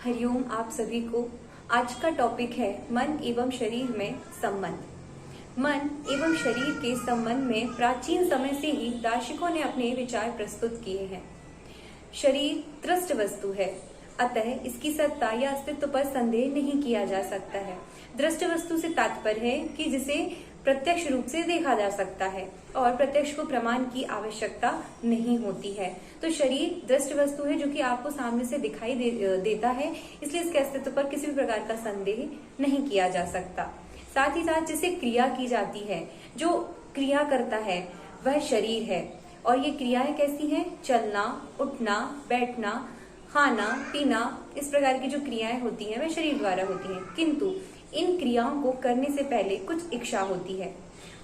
हरिओम आप सभी को। आज का टॉपिक है मन एवं शरीर में संबंध। मन एवं शरीर के संबंध में प्राचीन समय से ही दार्शनिकों ने अपने विचार प्रस्तुत किए हैं। शरीर दृष्ट वस्तु है, अतः इसकी सत्ता या अस्तित्व पर संदेह नहीं किया जा सकता है। दृष्ट वस्तु से तात्पर्य है कि जिसे प्रत्यक्ष रूप से देखा जा सकता है और प्रत्यक्ष को प्रमाण की आवश्यकता नहीं होती है। तो शरीर दृष्ट वस्तु है जो कि आपको सामने से दिखाई देता है, इसलिए इसके अस्तित्व पर किसी भी प्रकार का संदेह नहीं किया जा सकता। साथ ही साथ जिसे क्रिया की जाती है, जो क्रिया करता है वह शरीर है। और ये क्रियाएं कैसी हैं? चलना, उठना, बैठना, खाना, पीना, इस प्रकार की जो क्रियाएं होती हैं वह शरीर द्वारा होती हैं। किंतु इन क्रियाओं को करने से पहले कुछ इच्छा होती है,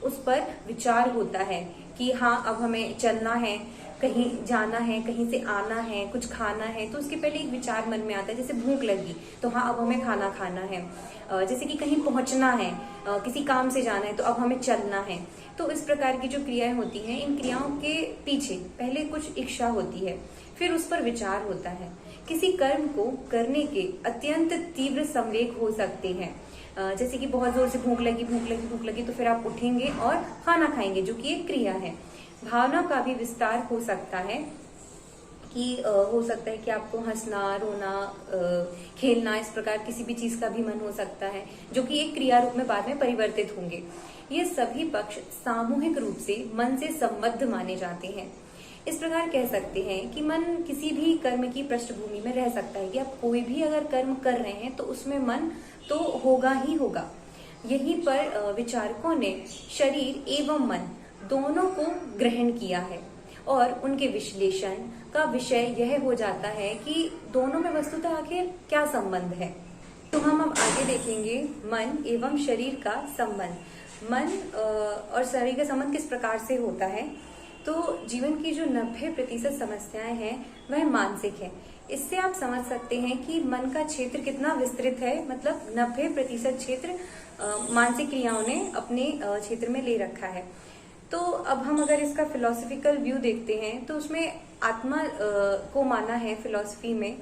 उस पर विचार होता है कि हाँ अब हमें चलना है, कहीं जाना है, कहीं से आना है, कुछ खाना है, तो उसके पहले एक विचार मन में आता है। जैसे भूख लगी तो हाँ अब हमें खाना खाना है, जैसे कि कहीं पहुंचना है, किसी काम से जाना है तो अब हमें चलना है। तो इस प्रकार की जो क्रियाएं होती हैं, इन क्रियाओं के पीछे पहले कुछ इच्छा होती है, फिर उस पर विचार होता है। किसी कर्म को करने के अत्यंत तीव्र संवेग हो सकते हैं, जैसे कि बहुत जोर से भूख लगी तो फिर आप उठेंगे और खाना खाएंगे, जो कि एक क्रिया है। भावना का भी विस्तार हो सकता है कि हो सकता है कि आपको हंसना, रोना, खेलना, इस प्रकार किसी भी चीज का भी मन हो सकता है, जो कि एक क्रिया रूप में बाद में परिवर्तित होंगे। ये सभी पक्ष सामूहिक रूप से मन से संबद्ध माने जाते हैं। इस प्रकार कह सकते हैं कि मन किसी भी कर्म की पृष्ठभूमि में रह सकता है कि आप कोई भी अगर कर्म कर रहे हैं तो उसमें मन तो होगा ही होगा। यहीं पर विचारकों ने शरीर एवं मन दोनों को ग्रहण किया है और उनके विश्लेषण का विषय यह हो जाता है कि दोनों में वस्तुतः आखिर क्या संबंध है। तो हम अब आगे देखेंगे मन एवं शरीर का संबंध। मन और शरीर का संबंध किस प्रकार से होता है। तो जीवन की जो 90% समस्याएं हैं वह मानसिक है। इससे आप समझ सकते हैं कि मन का क्षेत्र कितना विस्तृत है, मतलब 90% क्षेत्र मानसिक क्रियाओं ने अपने क्षेत्र में ले रखा है। तो अब हम अगर इसका फिलोसफिकल व्यू देखते हैं तो उसमें आत्मा को माना है। फिलोसफी में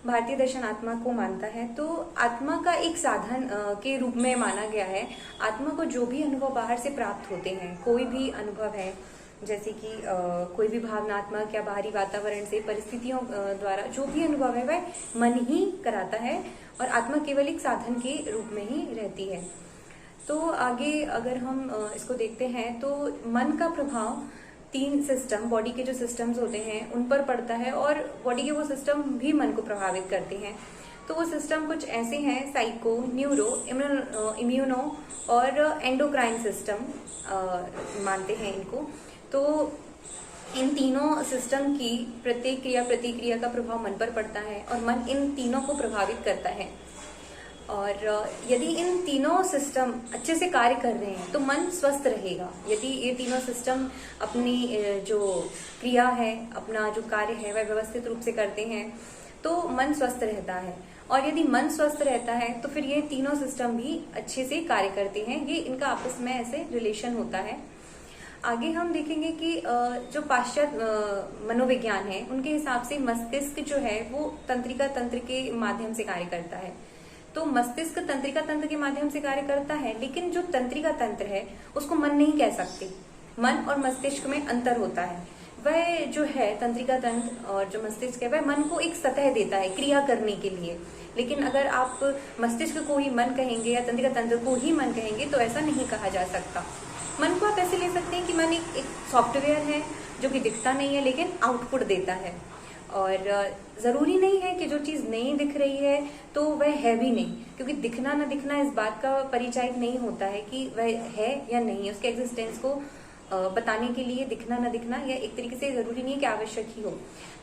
भारतीय दर्शन आत्मा को मानता है, तो आत्मा का एक साधन के रूप में माना गया है। आत्मा को जो भी अनुभव बाहर से प्राप्त होते हैं, कोई भी अनुभव है, जैसे कि कोई भी भावनात्मक या बाहरी वातावरण से, परिस्थितियों द्वारा जो भी अनुभव है वह मन ही कराता है और आत्मा केवल एक साधन के रूप में ही रहती है। तो आगे अगर हम इसको देखते हैं तो मन का प्रभाव 3 सिस्टम, बॉडी के जो सिस्टम्स होते हैं उन पर पड़ता है और बॉडी के वो सिस्टम भी मन को प्रभावित करते हैं। तो वो सिस्टम कुछ ऐसे हैं: साइको, न्यूरो, इम्यूनो और एंडोक्राइन सिस्टम मानते हैं इनको। तो इन तीनों सिस्टम की प्रत्येक क्रिया प्रतिक्रिया का प्रभाव मन पर पड़ता है और मन इन तीनों को प्रभावित करता है। और यदि इन तीनों सिस्टम अच्छे से कार्य कर रहे हैं तो मन स्वस्थ रहेगा। यदि ये तीनों सिस्टम अपनी जो क्रिया है, अपना जो कार्य है वह व्यवस्थित रूप से करते हैं तो मन स्वस्थ रहता है। और यदि मन स्वस्थ रहता है तो फिर ये तीनों सिस्टम भी अच्छे से कार्य करते हैं। ये इनका आपस में ऐसे रिलेशन होता है। आगे हम देखेंगे कि जो पाश्चात्य मनोविज्ञान है उनके हिसाब से मस्तिष्क जो है वो तंत्रिका तंत्र के माध्यम से कार्य करता है। तो मस्तिष्क तंत्रिका तंत्र के माध्यम से कार्य करता है, लेकिन जो तंत्रिका तंत्र है उसको मन नहीं कह सकते। मन और मस्तिष्क में अंतर होता है। वह जो है तंत्रिका तंत्र और जो मस्तिष्क है वह मन को एक सतह देता है क्रिया करने के लिए। लेकिन अगर आप मस्तिष्क को ही मन कहेंगे या तंत्रिका तंत्र को ही मन कहेंगे तो ऐसा नहीं कहा जा सकता। मन को आप ऐसे ले सकते हैं कि मन एक सॉफ्टवेयर है जो कि दिखता नहीं है लेकिन आउटपुट देता है। और जरूरी नहीं है कि जो चीज नहीं दिख रही है तो वह है भी नहीं, क्योंकि दिखना ना दिखना इस बात का परिचायक नहीं होता है कि वह है या नहीं है। उसके एग्जिस्टेंस को बताने के लिए दिखना ना दिखना यह एक तरीके से जरूरी नहीं है कि आवश्यक ही हो।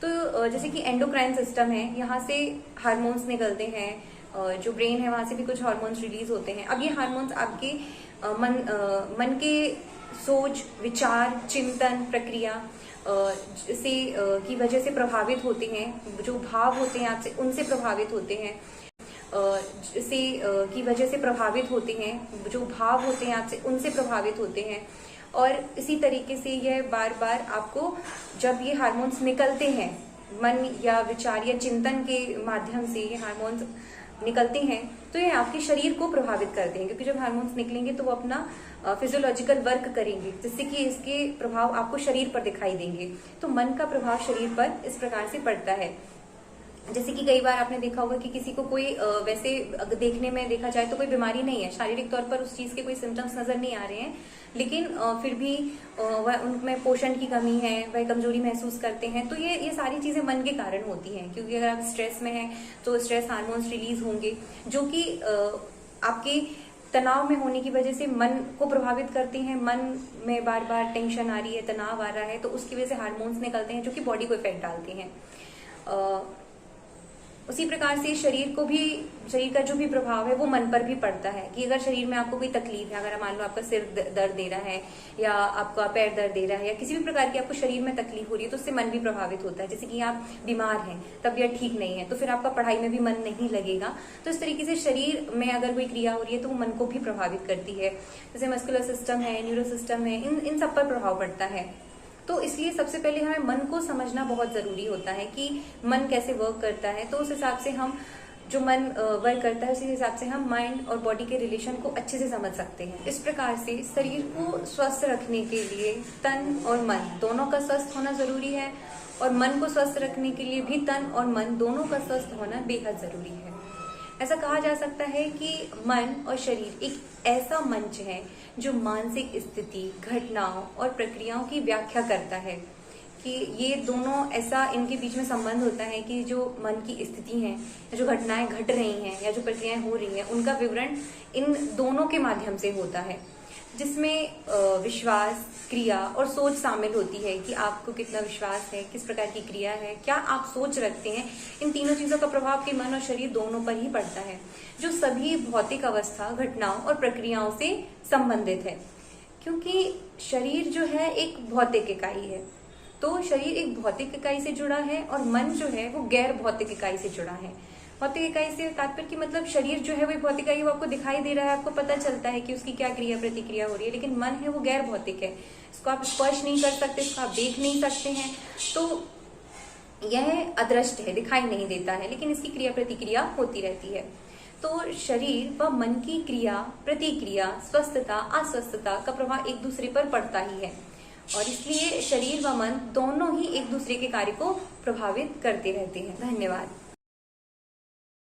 तो जैसे कि एंडोक्राइन सिस्टम है, यहाँ से हार्मोन्स निकलते हैं, जो ब्रेन है वहां से भी कुछ हार्मोन्स रिलीज होते हैं। अब ये हार्मोन्स आपके मन के सोच, विचार, चिंतन, प्रक्रिया से की वजह से प्रभावित होते हैं। जो भाव होते हैं आपसे उनसे प्रभावित होते हैं, से की वजह से प्रभावित होते हैं। जो भाव होते हैं आपसे उनसे प्रभावित होते हैं। और इसी तरीके से यह बार बार आपको जब ये हार्मोन्स निकलते हैं मन या विचार या चिंतन के माध्यम से ये हार्मोन्स निकलते हैं तो ये आपके शरीर को प्रभावित करते हैं, क्योंकि जब हार्मोन्स निकलेंगे तो वो अपना फिजियोलॉजिकल वर्क करेंगे, जिससे कि इसके प्रभाव आपको शरीर पर दिखाई देंगे। तो मन का प्रभाव शरीर पर इस प्रकार से पड़ता है। जैसे कि कई बार आपने देखा होगा कि किसी को कोई वैसे देखने में देखा जाए तो कोई बीमारी नहीं है, शारीरिक तौर पर उस चीज के कोई सिम्टम्स नजर नहीं आ रहे हैं, लेकिन फिर भी वह उनमें पोषण की कमी है, वह कमजोरी महसूस करते हैं। तो ये सारी चीजें मन के कारण होती हैं, क्योंकि अगर आप स्ट्रेस में हैं तो स्ट्रेस हार्मोन्स रिलीज होंगे जो कि आपके तनाव में होने की वजह से मन को प्रभावित करते हैं। मन में बार बार टेंशन आ रही है, तनाव आ रहा है, तो उसकी वजह से हार्मोन्स निकलते हैं जो कि बॉडी को इफेक्ट डालते हैं। उसी प्रकार से शरीर का जो भी प्रभाव है वो मन पर भी पड़ता है, कि अगर शरीर में आपको कोई तकलीफ है, अगर मान लो आपका सिर दर्द दे रहा है या आपका पैर दर्द दे रहा है या किसी भी प्रकार की आपको शरीर में तकलीफ हो रही है, तो उससे मन भी प्रभावित होता है। जैसे कि आप बीमार हैं, तबीयत ठीक नहीं है, तो फिर आपका पढ़ाई में भी मन नहीं लगेगा। तो इस तरीके से शरीर में अगर कोई क्रिया हो रही है तो वो मन को भी प्रभावित करती है। जैसे मस्कुलर सिस्टम है, न्यूरो सिस्टम है, इन सब पर प्रभाव पड़ता है। तो इसलिए सबसे पहले हमें मन को समझना बहुत जरूरी होता है कि मन कैसे वर्क करता है। तो उस हिसाब से हम जो मन वर्क करता है उसी हिसाब से हम माइंड और बॉडी के रिलेशन को अच्छे से समझ सकते हैं। इस प्रकार से शरीर को स्वस्थ रखने के लिए तन और मन दोनों का स्वस्थ होना जरूरी है, और मन को स्वस्थ रखने के लिए भी तन और मन दोनों का स्वस्थ होना बेहद जरूरी है। ऐसा कहा जा सकता है कि मन और शरीर एक ऐसा मंच है जो मानसिक स्थिति, घटनाओं और प्रक्रियाओं की व्याख्या करता है, कि ये दोनों ऐसा इनके बीच में संबंध होता है कि जो मन की स्थिति है, जो घटनाएं घट रही हैं या जो प्रक्रियाएं हो रही हैं, उनका विवरण इन दोनों के माध्यम से होता है, जिसमें विश्वास, क्रिया और सोच शामिल होती है कि आपको कितना विश्वास है, किस प्रकार की क्रिया है, क्या आप सोच रखते हैं। इन तीनों चीजों का प्रभाव के मन और शरीर दोनों पर ही पड़ता है, जो सभी भौतिक अवस्था, घटनाओं और प्रक्रियाओं से संबंधित है। क्योंकि शरीर जो है एक भौतिक इकाई है, तो शरीर एक भौतिक इकाई से जुड़ा है और मन जो है वो गैर भौतिक इकाई से जुड़ा है। भौतिक इकाई से तात्पर्य की मतलब शरीर जो है वो भौतिक इकाई, वो आपको दिखाई दे रहा है, आपको पता चलता है कि उसकी क्या क्रिया प्रतिक्रिया हो रही है, लेकिन मन है वो गैर भौतिक है, इसको आप स्पर्श नहीं कर सकते, इसको आप देख नहीं सकते हैं। तो यह अदृश्य है, दिखाई नहीं देता है, लेकिन इसकी क्रिया प्रतिक्रिया होती रहती है। तो शरीर व मन की क्रिया प्रतिक्रिया, स्वस्थता अस्वस्थता का प्रभाव एक दूसरे पर पड़ता ही है, और इसलिए शरीर व मन दोनों ही एक दूसरे के कार्य को प्रभावित करते रहते हैं। धन्यवाद।